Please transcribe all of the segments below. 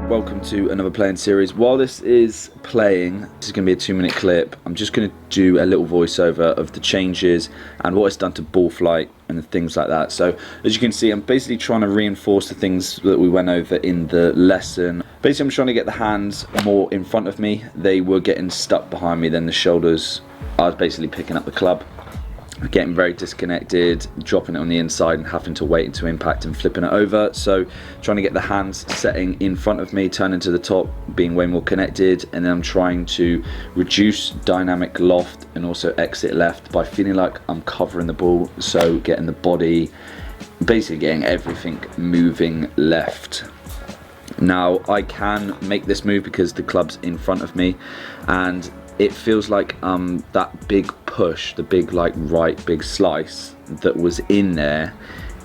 welcome to another playing series. While this is playing, this is going to be a 2-minute clip. I'm just going to do a little voiceover of the changes and what it's done to ball flight and things like that. So as you can see, I'm basically trying to reinforce the things that we went over in the lesson. Basically, I'm trying to get the hands more in front of me. They were getting stuck behind me, then the shoulders, I was basically picking up the club, getting very disconnected, dropping it on the inside and having to wait into impact and flipping it over. So trying to get the hands setting in front of me, turning to the top, being way more connected, and then I'm trying to reduce dynamic loft and also exit left by feeling like I'm covering the ball, so getting the body, basically getting everything moving left. Now I can make this move because the club's in front of me, and it feels like that big push, the big right big slice that was in there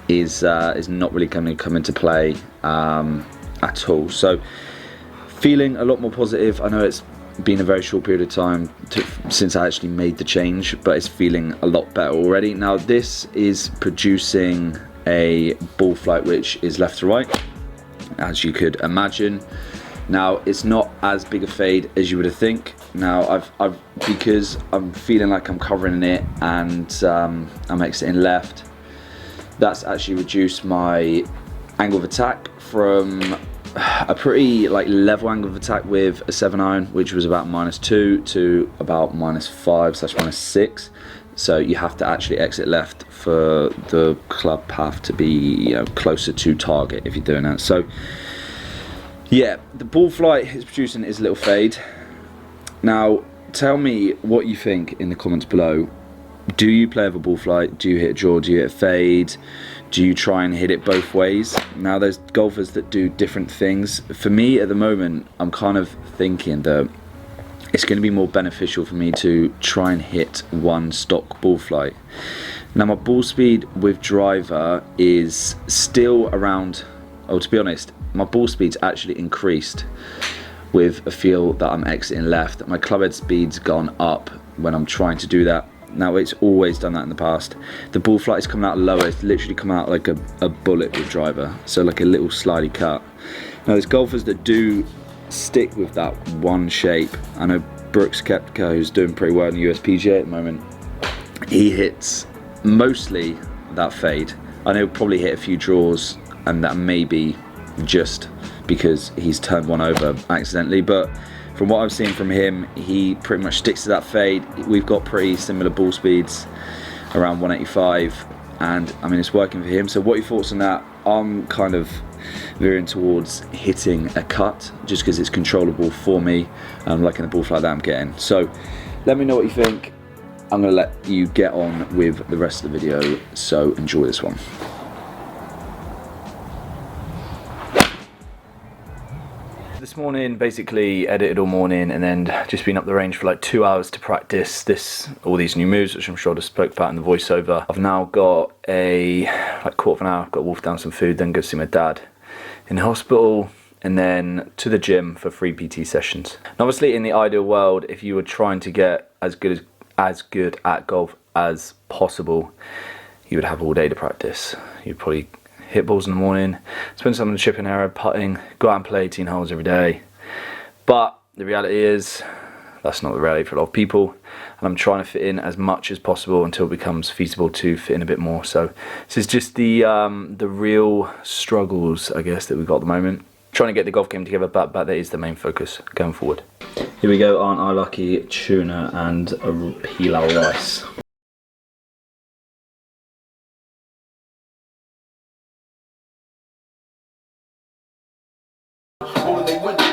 is not really going to come into play at all. So feeling a lot more positive. I know it's been a very short period of time since I actually made the change, but it's feeling a lot better already. Now this is producing a ball flight which is left to right, as you could imagine. Now it's not as big a fade as you would think. Now I've because I'm feeling like I'm covering it and I'm exiting left, that's actually reduced my angle of attack from a pretty level angle of attack with a 7-iron, which was about -2, to about -5/-6. So you have to actually exit left for the club path to be closer to target if you're doing that. So yeah, the ball flight it's producing is a little fade. Now, tell me what you think in the comments below. Do you play with a ball flight? Do you hit a draw? Do you hit a fade? Do you try and hit it both ways? Now, there's golfers that do different things. For me, at the moment, I'm kind of thinking that it's going to be more beneficial for me to try and hit one stock ball flight. Now, my ball speed with driver is still around, oh, to be honest, my ball speed's actually increased with a feel that I'm exiting left. My club head speed's gone up when I'm trying to do that. Now it's always done that in the past. The ball flight is coming out lower, it's literally come out like a bullet with driver, so like a little slidey cut. Now there's golfers that do stick with that one shape. I know Brooks Koepka, who's doing pretty well in the USPGA at the moment, he hits mostly that fade. I know he'll probably hit a few draws, and that may be just because he's turned one over accidentally, but from what I've seen from him, he pretty much sticks to that fade. We've got pretty similar ball speeds, around 185, and I mean it's working for him. So what are your thoughts on that? I'm kind of veering towards hitting a cut just because it's controllable for me, liking the ball flight that I'm getting. So let me know what you think. I'm going to let you get on with the rest of the video, so enjoy this one. This morning, basically edited all morning and then just been up the range for like 2 hours to practice all these new moves, which I'm sure I just spoke about in the voiceover. I've now got a quarter of an hour, I've got to wolf down some food, then go see my dad in the hospital, and then to the gym for 3 PT sessions. And obviously in the ideal world, if you were trying to get as good at golf as possible, you would have all day to practice. You'd probably hit balls in the morning, spend some on the chipping area, putting, go out and play 18 holes every day. But the reality is, that's not the reality for a lot of people, and I'm trying to fit in as much as possible until it becomes feasible to fit in a bit more. So this is just the real struggles, I guess, that we've got at the moment. Trying to get the golf game together, but that is the main focus going forward. Here we go, aren't I lucky? Tuna and a pilau rice.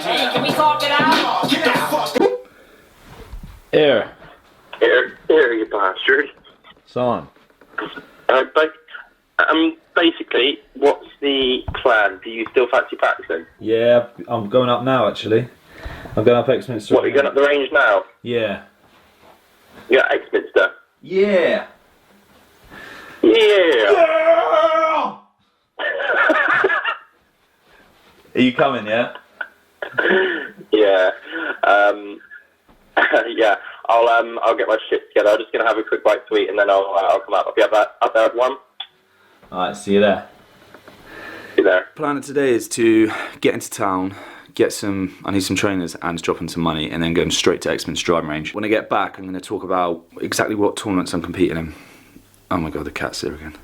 Hey, can we talk it out? Here, you bastard. son. Basically, what's the plan? Do you still fancy practicing? Yeah, I'm going up now actually. I'm going up Exminster. What, are you going up the range now? Yeah. Yeah, Exminster. Yeah. Yeah! Are you coming, yeah? Yeah. Yeah, I'll get my shit together. I'm just going to have a quick bite to eat and then I'll come up. I'll be up there at 1. Alright, see you there. See you there. Plan of today is to get into town, I need some trainers and drop in some money, and then going straight to Exmouth's driving range. When I get back, I'm going to talk about exactly what tournaments I'm competing in. Oh my god, the cat's here again.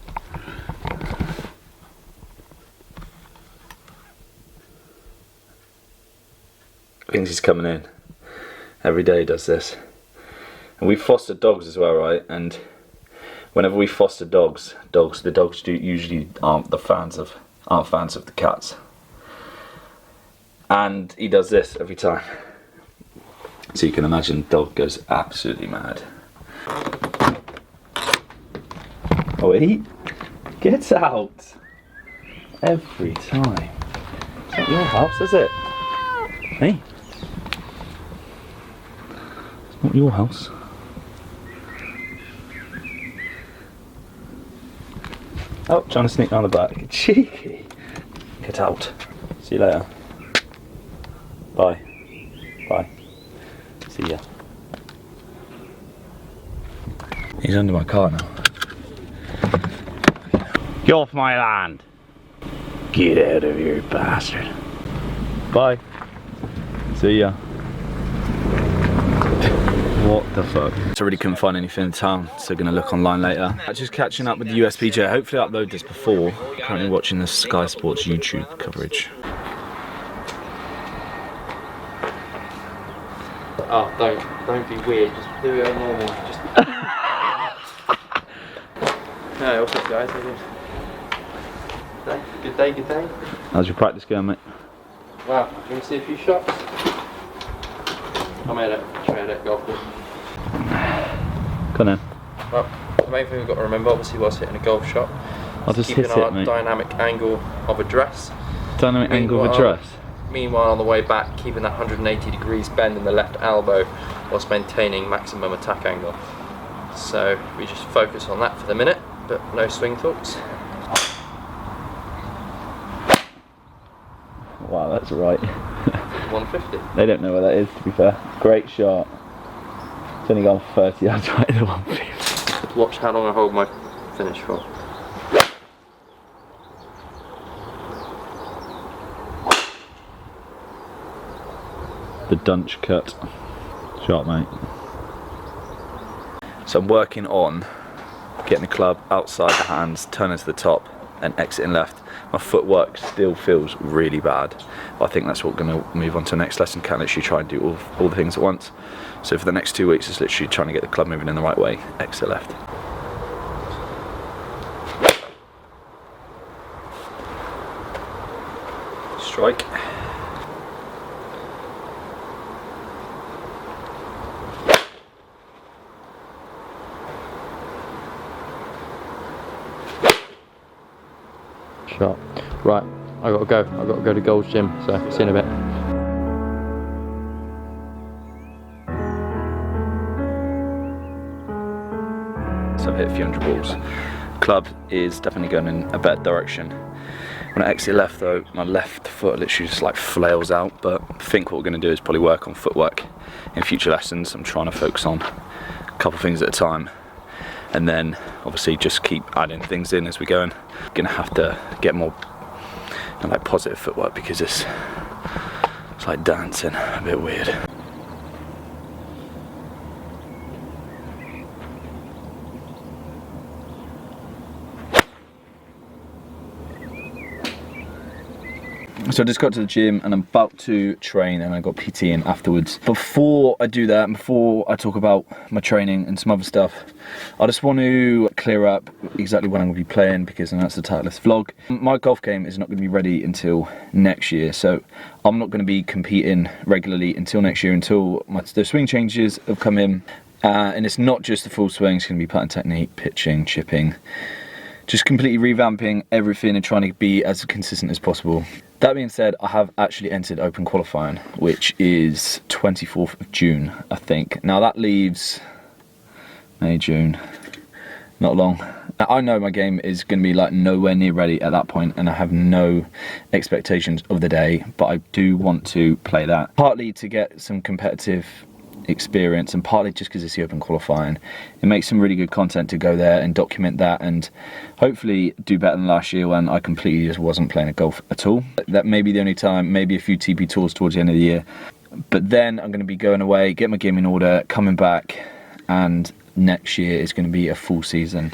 I think he's coming in. Every day he does this. And we foster dogs as well, right? And whenever we foster dogs, the dogs usually aren't fans of the cats. And he does this every time. So you can imagine the dog goes absolutely mad. Oh, he gets out every time. It's not your house, is it? Hey, it's not your house. Oh, trying to sneak down the back. Cheeky. Get out. See you later. Bye. Bye. See ya. He's under my car now. Get off my land. Get out of here, bastard. Bye. See ya. What the fuck? So I really couldn't find anything in town, so gonna look online later. Just catching up with the USPJ. Hopefully I upload this before. Currently watching the Sky Sports YouTube coverage. Oh, don't be weird. Just do it normal. Just. No, what's up, guys? How you doing? Good day, good day. How's your practice going, mate? Wow, you want to see a few shots? I made it. Tried it. Golf ball. Come on. Well, the main thing we've got to remember, obviously, whilst hitting a golf shot, I'll just hit keeping our it, mate. dynamic angle of address. Dynamic angle of address. Meanwhile, on the way back, keeping that 180 degrees bend in the left elbow whilst maintaining maximum attack angle. So we just focus on that for the minute, but no swing talks. Wow, that's right. 150. They don't know where that is, to be fair. Great shot. It's only gone 30 yards right to the 150. Watch how long I hold my finish for. The Dunch cut. Shot, mate. So I'm working on getting the club outside the hands, turning to the top, and exiting left. My footwork still feels really bad, but I think that's what we're going to move on to the next lesson. Can't literally try and do all the things at once. So for the next 2 weeks, it's literally trying to get the club moving in the right way. Exit left. Strike. Shot. Right, I gotta go. I gotta go to Gold's Gym, so see you in a bit. So I've hit a few hundred balls. Club is definitely going in a better direction. When I exit left though, my left foot literally just like flails out, but I think what we're going to do is probably work on footwork in future lessons. I'm trying to focus on a couple things at a time, and then obviously just keep adding things in as we go. And I'm going to have to get more like positive footwork because it's like dancing, a bit weird. So I just got to the gym and I'm about to train, and I got PT in afterwards. Before I do that, and before I talk about my training and some other stuff, I just want to clear up exactly when I'm going to be playing, because that's the title of this vlog. My golf game is not going to be ready until next year, so I'm not going to be competing regularly until next year, until the swing changes have come in. And it's not just the full swing, it's going to be putting technique, pitching, chipping, just completely revamping everything and trying to be as consistent as possible. That being said, I have actually entered Open Qualifying, which is 24th of June, I think. Now that leaves May, June, not long. Now, I know my game is going to be like nowhere near ready at that point, and I have no expectations of the day, but I do want to play that. Partly to get some competitive experience, and partly just because it's the Open qualifying. It makes some really good content to go there and document that, and hopefully do better than last year when I completely just wasn't playing a golf at all. That may be the only time, maybe a few TP tours towards the end of the year. But then I'm going to be going away, get my game in order, coming back, and next year is going to be a full season.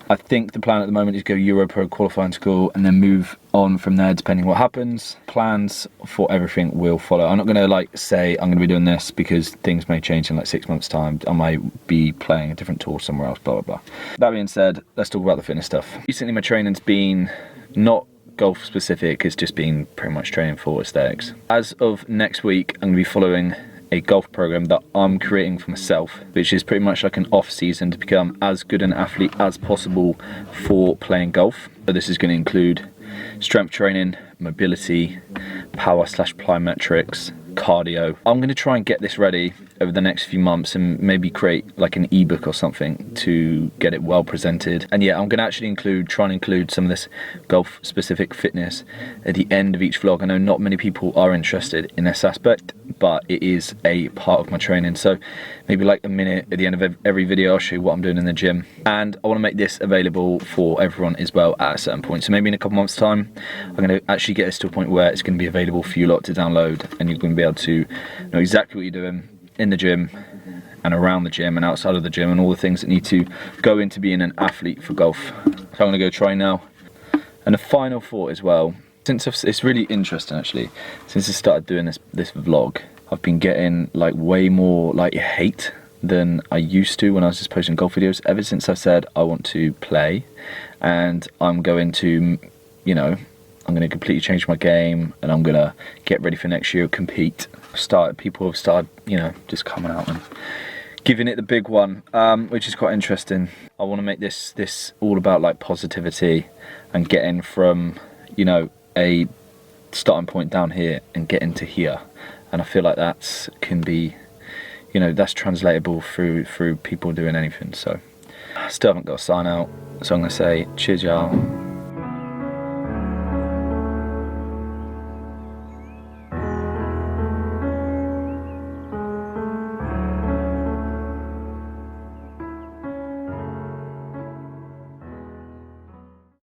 I think the plan at the moment is go Euro Pro qualifying school and then move on from there depending what happens. Plans for everything will follow. I'm not going to like say I'm going to be doing this because things may change in like 6 months time. I might be playing a different tour somewhere else, blah blah blah. That being said, let's talk about the fitness stuff. Recently my training's been not golf specific, it's just been pretty much training for aesthetics. As of next week I'm going to be following a golf program that I'm creating for myself, which is pretty much like an off season to become as good an athlete as possible for playing golf. So this is going to include strength training, mobility, power / plyometrics, cardio. I'm going to try and get this ready over the next few months and maybe create like an ebook or something to get it well presented. And yeah, I'm going to actually try and include some of this golf specific fitness at the end of each vlog. I know not many people are interested in this aspect, but it is a part of my training. So maybe like a minute at the end of every video I'll show you what I'm doing in the gym, and I want to make this available for everyone as well at a certain point. So maybe in a couple months time I'm going to actually get this to a point where it's going to be available for you lot to download, and you're going to be able to know exactly what you're doing in the gym and around the gym and outside of the gym, and all the things that need to go into being an athlete for golf. So I'm going to go try now. And a final thought as well, it's really interesting actually, since I started doing this vlog, I've been getting like way more like hate than I used to when I was just posting golf videos. Ever since I've said I want to play and I'm going to, you know, I'm going to completely change my game and I'm going to get ready for next year, compete. People have started, you know, just coming out and giving it the big one, which is quite interesting. I want to make this all about like positivity and getting from, you know, a starting point down here and getting to here. And I feel like that can be, you know, that's translatable through people doing anything. So still haven't got a sign out, so I'm going to say cheers y'all.